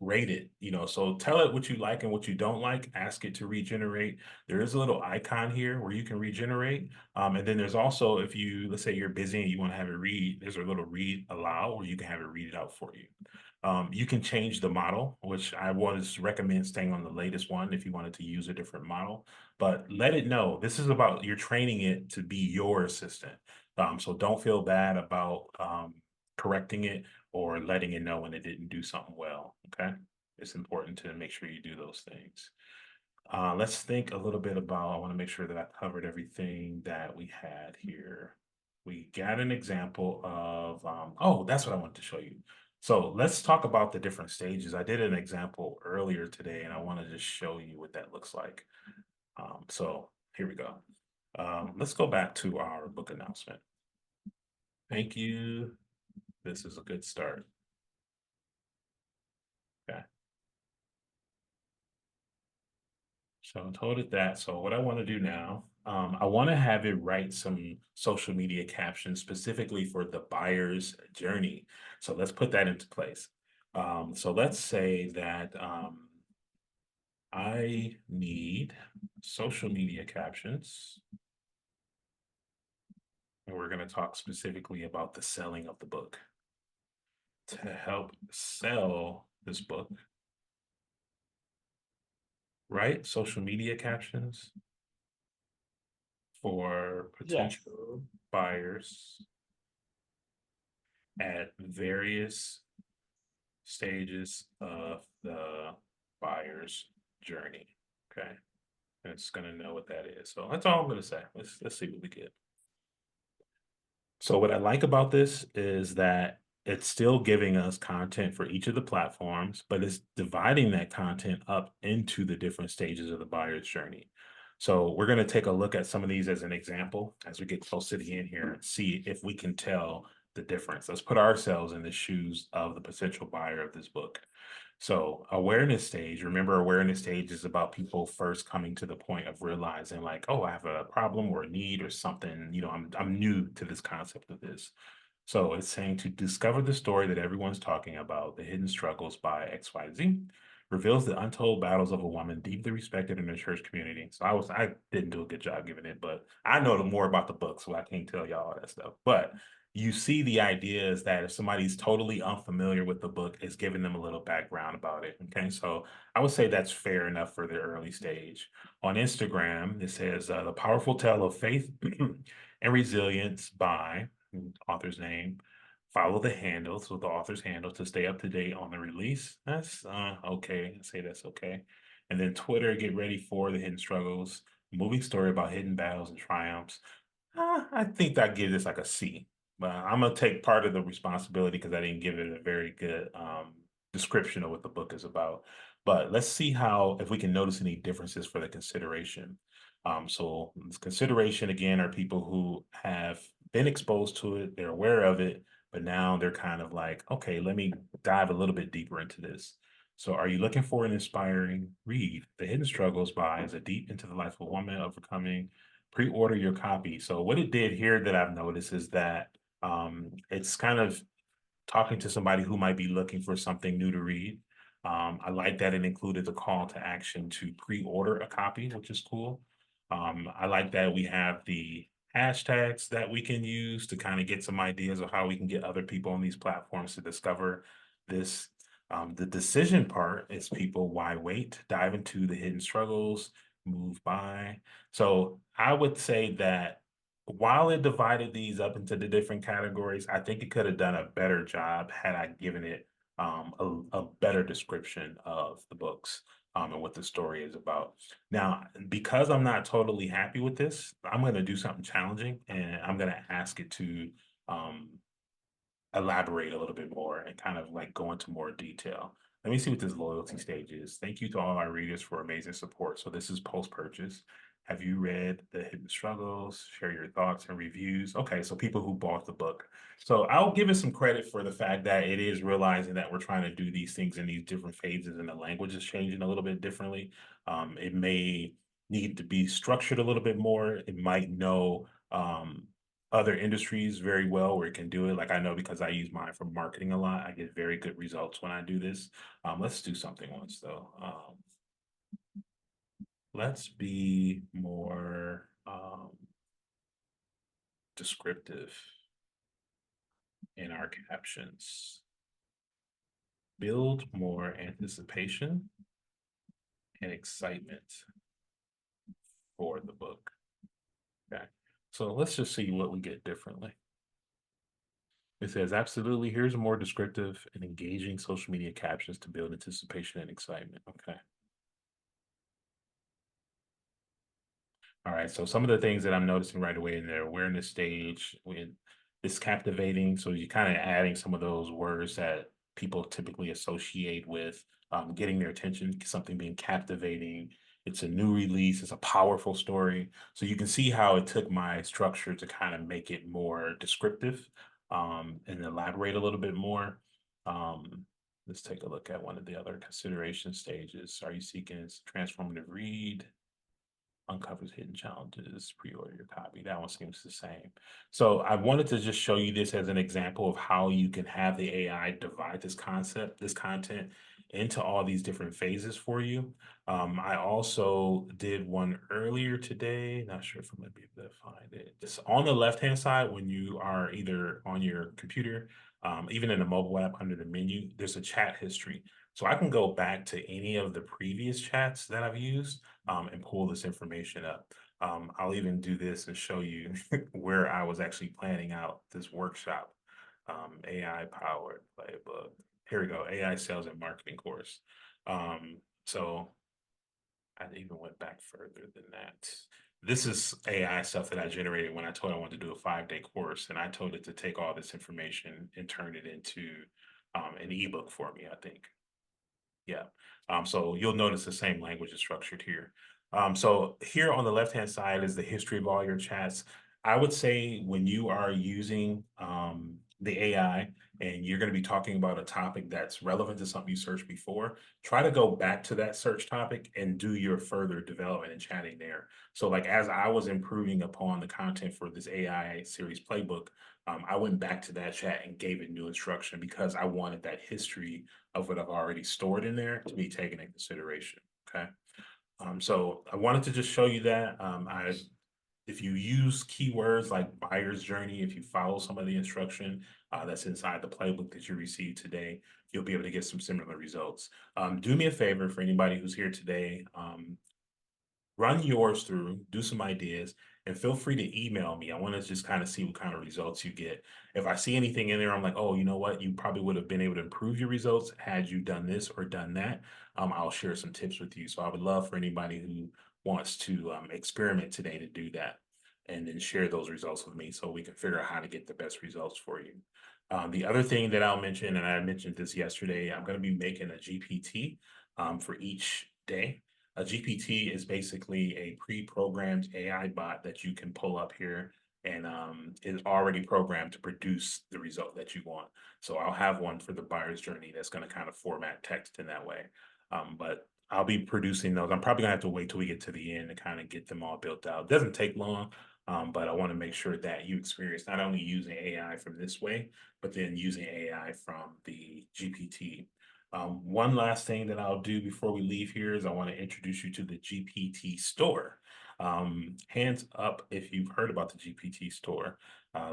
rate it, so tell it what you like and what you don't like, ask it to regenerate. There is a little icon here where you can regenerate. And then there's also, if let's say you're busy and you want to have it read, there's a little read allow where you can have it read it out for you. You can change the model, which I would recommend staying on the latest one if you wanted to use a different model, but let it know this is about you're training it to be your assistant. So don't feel bad about correcting it or letting it know when it didn't do something well. Okay. It's important to make sure you do those things. Let's think a little bit about, I want to make sure that I covered everything that we had here. We got an example of, oh, that's what I wanted to show you. So let's talk about the different stages. I did an example earlier today, and I want to just show you what that looks like. So here we go. Let's go back to our book announcement. Thank you. This is a good start. Okay. So I told it that. So what I want to do now, I want to have it write some social media captions specifically for the buyer's journey. So let's put that into place. So let's say that I need social media captions. And we're going to talk specifically about the selling of the book. To help sell this book, write social media captions for Yes. potential buyers at various stages of the buyer's journey. Okay. And it's gonna know what that is. So that's all I'm gonna say. Let's see what we get. So what I like about this is that it's still giving us content for each of the platforms, but it's dividing that content up into the different stages of the buyer's journey. So we're going to take a look at some of these as an example as we get close to the end here and see if we can tell the difference. Let's put ourselves in the shoes of the potential buyer of this book. So awareness stage, remember awareness stage is about people first coming to the point of realizing like, oh, I have a problem or a need or something, I'm new to this concept of this. So it's saying to discover the story that everyone's talking about, the hidden struggles by XYZ, reveals the untold battles of a woman deeply respected in the church community. So I didn't do a good job giving it, but I know more about the book, so I can't tell y'all all that stuff. But you see the idea is that if somebody's totally unfamiliar with the book, it's giving them a little background about it. Okay, so I would say that's fair enough for the early stage. On Instagram, it says the powerful tale of faith and resilience by author's name. Follow the handle, so the author's handle to stay up to date on the release. That's okay. I say that's okay. And then Twitter, get ready for the hidden struggles. Moving story about hidden battles and triumphs. I think I give this like a C. But I'm gonna take part of the responsibility because I didn't give it a very good description of what the book is about. But let's see how if we can notice any differences for the consideration. So this consideration again are people who have been exposed to it, they're aware of it, but now they're kind of like, okay, let me dive a little bit deeper into this. So are you looking for an inspiring read? The Hidden Struggles by is a deep into the life of a woman overcoming. Pre-order your copy. So what it did here that I've noticed is that it's kind of talking to somebody who might be looking for something new to read. I like that it included the call to action to pre-order a copy, which is cool. I like that we have the hashtags that we can use to kind of get some ideas of how we can get other people on these platforms to discover this. The decision part is people, why wait? Dive into the hidden struggles, move by. So I would say that while it divided these up into the different categories, I think it could have done a better job had I given it a better description of the books and what the story is about. Now, because I'm not totally happy with this, I'm going to do something challenging and I'm going to ask it to um, elaborate a little bit more and kind of like go into more detail. Let me see what this loyalty stage is. Thank you to all our readers for amazing support. So this is post-purchase. Have you read The Hidden Struggles? Share your thoughts and reviews. Okay, so people who bought the book. So I'll give it some credit for the fact that it is realizing that we're trying to do these things in these different phases and the language is changing a little bit differently. It may need to be structured a little bit more. It might know other industries very well where it can do it. Like I know because I use mine for marketing a lot, I get very good results when I do this. Let's do something once though. Let's be more descriptive in our captions. Build more anticipation and excitement for the book. Okay, so let's just see what we get differently. It says, absolutely, here's more descriptive and engaging social media captions to build anticipation and excitement. Okay. All right. So some of the things that I'm noticing right away in their awareness stage when it's captivating. So you're kind of adding some of those words that people typically associate with getting their attention, something being captivating. It's a new release. It's a powerful story. So you can see how it took my structure to kind of make it more descriptive and elaborate a little bit more. Let's take a look at one of the other consideration stages. Are you seeking transformative read? Uncovers hidden challenges, pre-order your copy. That one seems the same. So I wanted to just show you this as an example of how you can have the AI divide this content into all these different phases for you. I also did one earlier today. Not sure if I'm gonna be able to find it. Just on the left-hand side, when you are either on your computer, even in the mobile app under the menu, there's a chat history. So I can go back to any of the previous chats that I've used and pull this information up. I'll even do this and show you where I was actually planning out this workshop, AI powered playbook. Here we go, AI sales and marketing course. So I even went back further than that. This is AI stuff that I generated when I told I wanted to do a 5-day course, and I told it to take all this information and turn it into an ebook for me, I think. Yeah. So you'll notice the same language is structured here. So here on the left-hand side is the history of all your chats. I would say when you are using the AI and you're going to be talking about a topic that's relevant to something you searched before, try to go back to that search topic and do your further development and chatting there. So like as I was improving upon the content for this AI series playbook, I went back to that chat and gave it new instruction because I wanted that history of what I've already stored in there to be taken into consideration. Okay. So I wanted to just show you that. If you use keywords like buyer's journey, if you follow some of the instruction that's inside the playbook that you received today, you'll be able to get some similar results. Do me a favor for anybody who's here today. Run yours through, do some ideas, and feel free to email me. I want to just kind of see what kind of results you get. If I see anything in there, I'm like, oh, you know what? You probably would have been able to improve your results had you done this or done that. I'll share some tips with you. So I would love for anybody who wants to experiment today to do that and then share those results with me so we can figure out how to get the best results for you. The other thing that I'll mention, and I mentioned this yesterday, I'm going to be making a GPT for each day. A GPT is basically a pre-programmed AI bot that you can pull up here and is already programmed to produce the result that you want. So I'll have one for the buyer's journey that's going to kind of format text in that way. But I'll be producing those. I'm probably gonna have to wait till we get to the end to kind of get them all built out. It doesn't take long, but I want to make sure that you experience not only using AI from this way, but then using AI from the GPT. One last thing that I'll do before we leave here is I want to introduce you to the GPT store. Hands up if you've heard about the GPT store.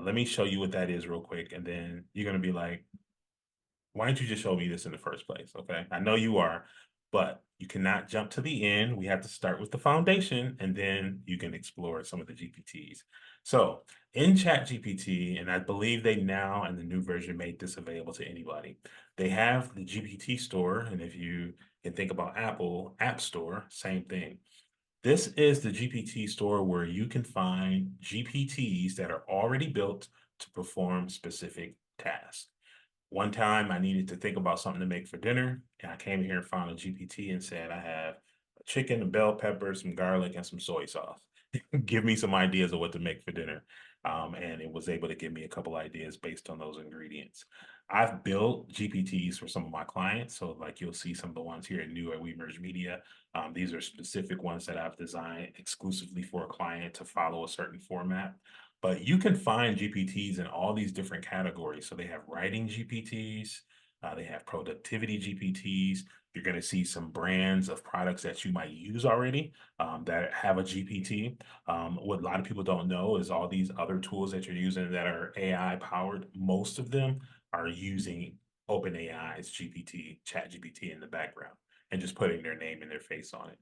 Let me show you what that is real quick, and then you're going to be like, why didn't you just show me this in the first place? Okay, I know you are, but you cannot jump to the end. We have to start with the foundation, and then you can explore some of the GPTs. So in ChatGPT, and I believe they now in the new version made this available to anybody, they have the GPT store, and if you can think about Apple App Store, same thing. This is the GPT store where you can find GPTs that are already built to perform specific tasks. One time I needed to think about something to make for dinner, and I came here and found a GPT and said, I have a chicken, a bell pepper, some garlic, and some soy sauce. Give me some ideas of what to make for dinner. And it was able to give me a couple ideas based on those ingredients. I've built GPTs for some of my clients. So like you'll see some of the ones here at New at WeMerge Media. These are specific ones that I've designed exclusively for a client to follow a certain format. But you can find GPTs in all these different categories. So they have writing GPTs, they have productivity GPTs. You're going to see some brands of products that you might use already that have a GPT. What a lot of people don't know is all these other tools that you're using that are AI powered, most of them are using OpenAI's GPT, ChatGPT in the background and just putting their name and their face on it.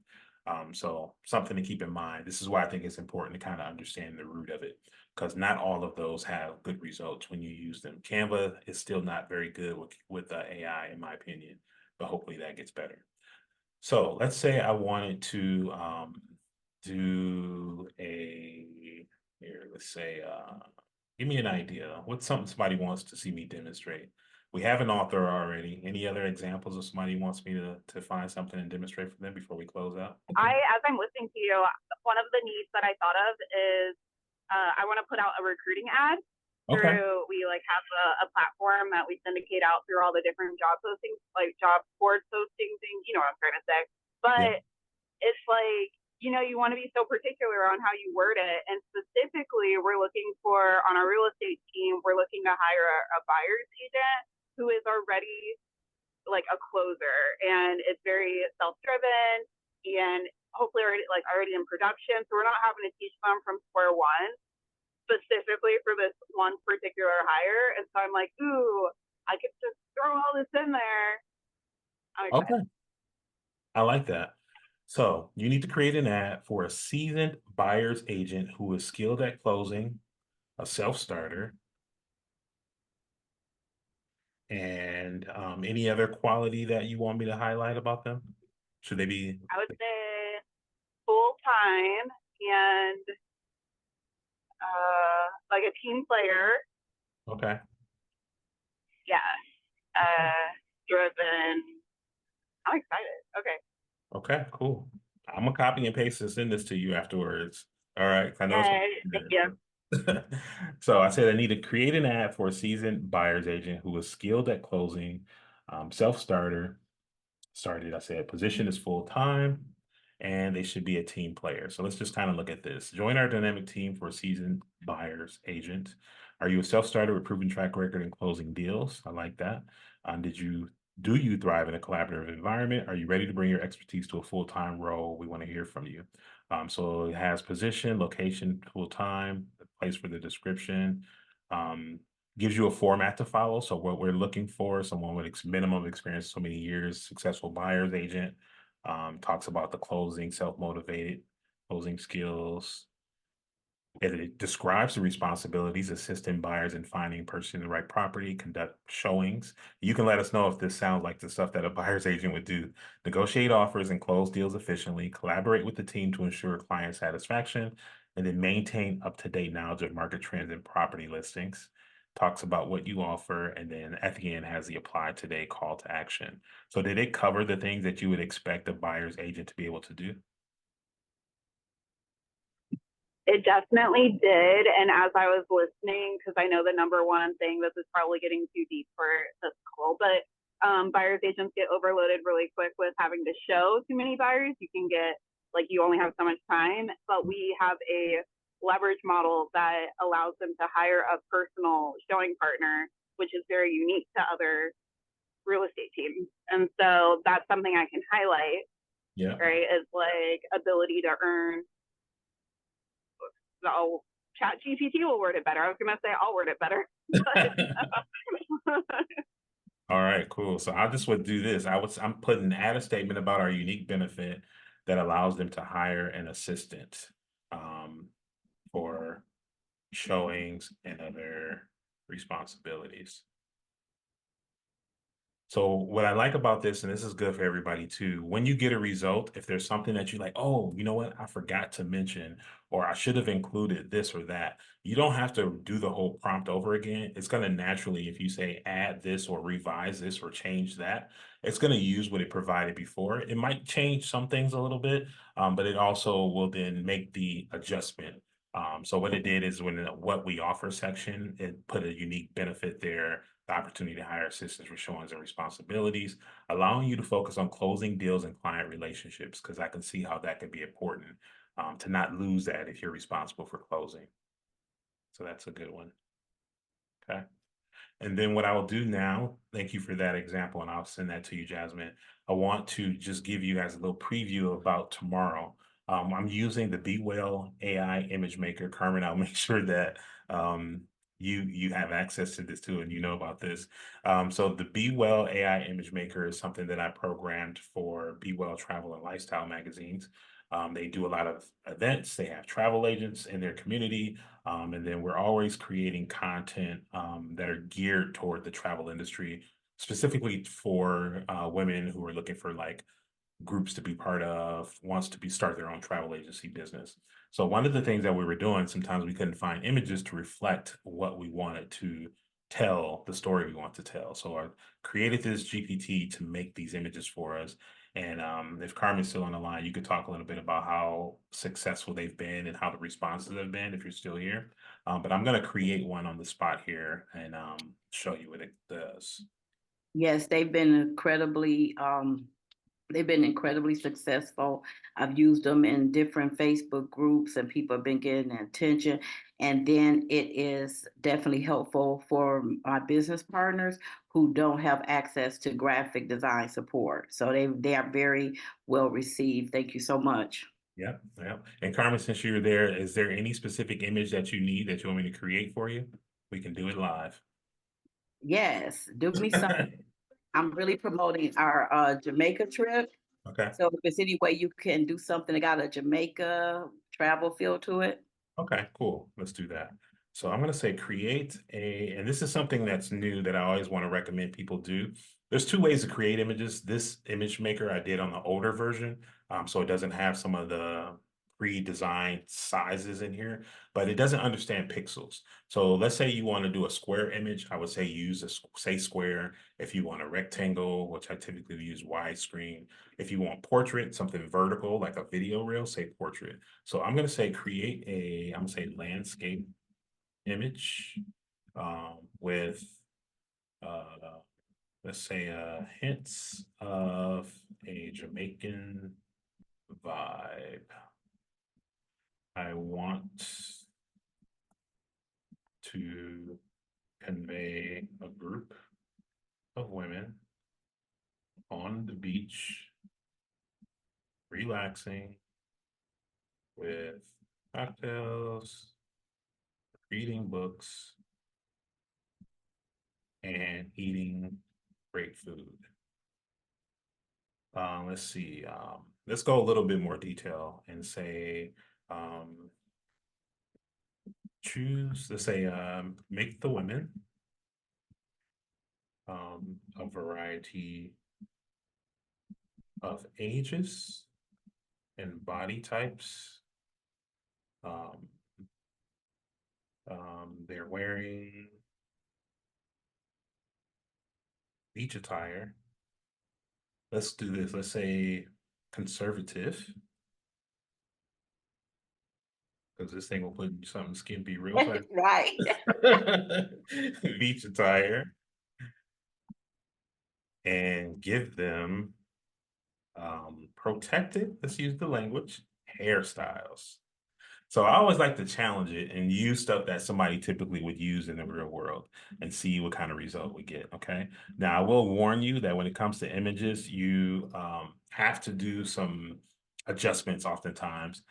So something to keep in mind. This is why I think it's important to kind of understand the root of it, because not all of those have good results when you use them. Canva is still not very good with AI, in my opinion, but hopefully that gets better. So let's say I wanted to do let's say, give me an idea. What's something somebody wants to see me demonstrate? We have an author already. Any other examples of somebody who wants me to find something and demonstrate for them before we close out? As I'm listening to you, one of the needs that I thought of is I want to put out a recruiting ad Okay. through, we like have a platform that we syndicate out through all the different job postings, like job board postings, and you know what I'm trying to say. But it's like, you want to be so particular on how you word it. And specifically, we're looking for, on our real estate team, we're looking to hire a buyer's agent who is already like a closer, and it's very self-driven and hopefully already in production. So we're not having to teach them from square one specifically for this one particular hire. And so I'm like, ooh, I could just throw all this in there. Okay. I like that. So you need to create an ad for a seasoned buyer's agent who is skilled at closing, a self-starter, and any other quality that you want me to highlight about them? Should they be? I would say time and like a team player. Okay. Yeah. Driven. I'm excited. Okay. Okay, cool. I'm gonna copy and paste and send this to you afterwards. All right. I know Thank you. So I said I need to create an ad for a seasoned buyer's agent who is skilled at closing, self-starter. Started, I said position is full time and they should be a team player. So let's just kind of look at this. Join our dynamic team for a seasoned buyer's agent. Are you a self-starter with proven track record in closing deals? I like that. Do you thrive in a collaborative environment? Are you ready to bring your expertise to a full-time role? We want to hear from you. So it has position, location, full-time, the place for the description, gives you a format to follow. So what we're looking for, someone with minimum experience, so many years, successful buyer's agent, talks about the closing, self-motivated, closing skills. It describes the responsibilities, assisting buyers in finding purchasing the right property, conduct showings. You can let us know if this sounds like the stuff that a buyer's agent would do. Negotiate offers and close deals efficiently, collaborate with the team to ensure client satisfaction, and then maintain up-to-date knowledge of market trends and property listings. Talks about what you offer, and then at the end has the apply today call to action. So did it cover the things that you would expect a buyer's agent to be able to do? It definitely did. And as I was listening, because I know the number one thing, this is probably getting too deep for this call, but buyer's agents get overloaded really quick with having to show too many buyers. You can get, like, you only have so much time, but we have a leverage model that allows them to hire a personal showing partner, which is very unique to other real estate teams. And so that's something I can highlight, Yeah. right? Is like ability to earn. Oh, Chat GPT will word it better. I was gonna say I'll word it better. All right, cool. So I just would do this. I'm putting add a statement about our unique benefit that allows them to hire an assistant for showings and other responsibilities. So what I like about this, and this is good for everybody too, when you get a result, if there's something that you like, oh, you know what, I forgot to mention, or I should have included this or that, you don't have to do the whole prompt over again. It's going to naturally, if you say add this or revise this or change that, it's going to use what it provided before. It might change some things a little bit, but it also will then make the adjustment. So what it did is when the what we offer section, it put a unique benefit there, the opportunity to hire assistants for showings and responsibilities, allowing you to focus on closing deals and client relationships, because I can see how that could be important, to not lose that if you're responsible for closing. So that's a good one. Okay. And then what I will do now, thank you for that example, and I'll send that to you, Jasmine. I want to just give you guys a little preview about tomorrow. I'm using the Be Well AI image maker. Carmen, I'll make sure that you have access to this too, and you know about this. So the Be Well AI image maker is something that I programmed for Be Well Travel and Lifestyle magazines. They do a lot of events. They have travel agents in their community. And then we're always creating content that are geared toward the travel industry, specifically for women who are looking for like groups to be part of, wants to start their own travel agency business. So one of the things that we were doing, sometimes we couldn't find images to reflect what we wanted to tell, the story we want to tell. So I created this GPT to make these images for us. And if Carmen's still on the line, you could talk a little bit about how successful they've been and how the responses have been if you're still here. But I'm going to create one on the spot here and show you what it does. Yes, they've been incredibly successful. I've used them in different Facebook groups and people have been getting attention. And then it is definitely helpful for my business partners who don't have access to graphic design support. So they are very well received. Thank you so much. Yep, yep. And Carmen, since you're there, is there any specific image that you need that you want me to create for you? We can do it live. Yes, do me something. I'm really promoting our Jamaica trip. Okay. So if there's any way you can do something that got a Jamaica travel feel to it. Okay, cool. Let's do that. So I'm going to say create and this is something that's new that I always want to recommend people do. There's two ways to create images. This image maker I did on the older version, so it doesn't have some of the pre-designed sizes in here, but it doesn't understand pixels. So let's say you want to do a square image. I would say use say square. If you want a rectangle, which I typically use widescreen. If you want portrait, something vertical like a video reel, say portrait. So I'm going to say create I'm going to say landscape image with let's say hints of a Jamaican vibe. I want to convey a group of women on the beach, relaxing with cocktails, reading books, and eating great food. Let's see. Let's go a little bit more detail and say, let's say, make the women a variety of ages and body types. They're wearing beach attire. Let's do this. Let's say conservative, because this thing will put something skimpy real fast. Right. Beach attire, and give them protected, let's use the language, hairstyles. So I always like to challenge it and use stuff that somebody typically would use in the real world and see what kind of result we get. Okay. Now I will warn you that when it comes to images, you have to do some adjustments oftentimes,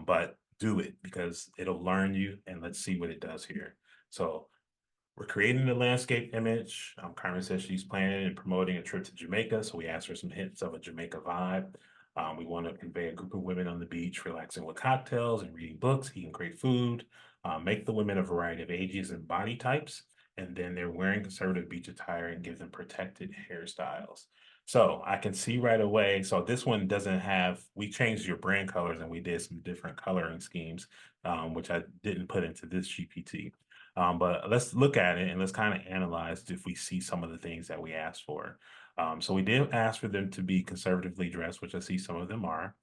but do it because it'll learn you, and let's see what it does here. So we're creating the landscape image. Carmen says she's planning and promoting a trip to Jamaica, so we asked for some hints of a Jamaica vibe. We want to convey a group of women on the beach, relaxing with cocktails and reading books, eating great food. Make the women a variety of ages and body types, and then they're wearing conservative beach attire and give them protected hairstyles. So I can see right away. So this one doesn't have, we changed your brand colors and we did some different coloring schemes, which I didn't put into this GPT. But let's look at it and let's kind of analyze if we see some of the things that we asked for. So we did ask for them to be conservatively dressed, which I see some of them are.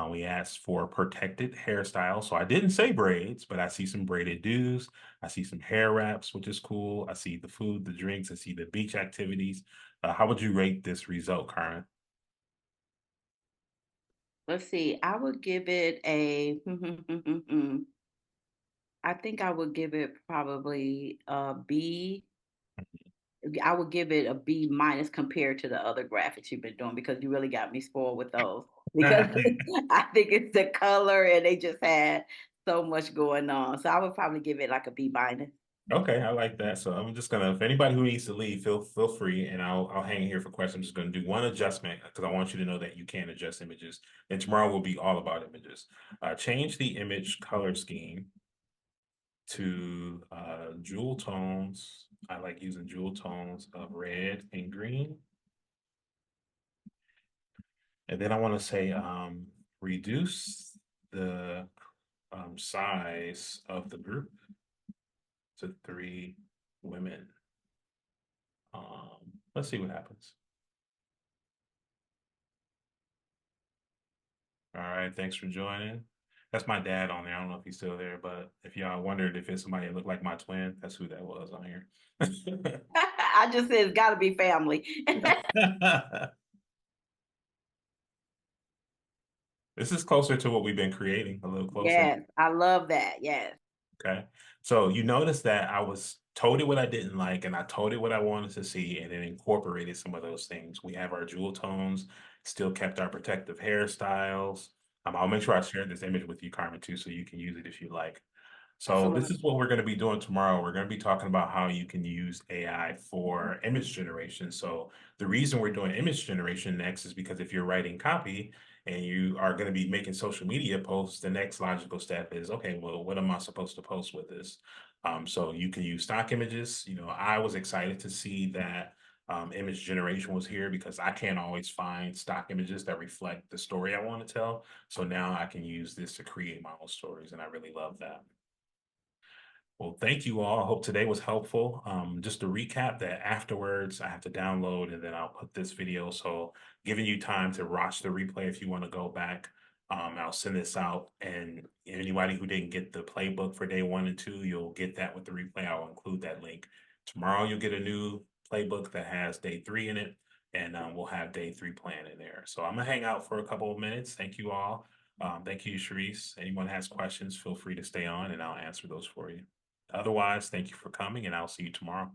We asked for protected hairstyle. So I didn't say braids, but I see some braided do's. I see some hair wraps, which is cool. I see the food, the drinks. I see the beach activities. How would you rate this result, Carmen? Let's see. I would give it a I think I would give it probably a B. I would give it a B minus compared to the other graphics you've been doing because you really got me spoiled with those. Because I think it's the color and they just had so much going on. So I would probably give it like a B minus. Okay, I like that. So I'm just gonna, if anybody who needs to leave, feel free, and I'll hang here for questions. I'm just gonna do one adjustment because I want you to know that you can adjust images, and tomorrow will be all about images. Change the image color scheme to jewel tones. I like using jewel tones of red and green. And then I want to say reduce the size of the group to 3 women. Let's see what happens. All right, thanks for joining. That's my dad on there. I don't know if he's still there, but if y'all wondered if it's somebody that looked like my twin, that's who that was on here. I just said it's got to be family. This is closer to what we've been creating, a little closer. Yes, I love that. Yes. Okay. So you notice that I told it what I didn't like, and I told it what I wanted to see, and then incorporated some of those things. We have our jewel tones, still kept our protective hairstyles. I'll make sure I share this image with you, Carmen, too, so you can use it if you like. So this is what we're going to be doing tomorrow. We're going to be talking about how you can use AI for image generation. So the reason we're doing image generation next is because if you're writing copy and you are going to be making social media posts, the next logical step is, okay, well, what am I supposed to post with this? So you can use stock images. You know, I was excited to see that image generation was here because I can't always find stock images that reflect the story I want to tell. So now I can use this to create my own stories, and I really love that. Well, thank you all. I hope today was helpful. Just to recap that afterwards, I have to download and then I'll put this video. So giving you time to watch the replay if you want to go back. I'll send this out, and anybody who didn't get the playbook for day 1 and 2, you'll get that with the replay. I'll include that link. Tomorrow you'll get a new playbook that has day 3 in it, and we'll have day 3 plan in there. So I'm gonna hang out for a couple of minutes. Thank you all. Thank you, Sharice. Anyone has questions, feel free to stay on and I'll answer those for you. Otherwise, thank you for coming, and I'll see you tomorrow.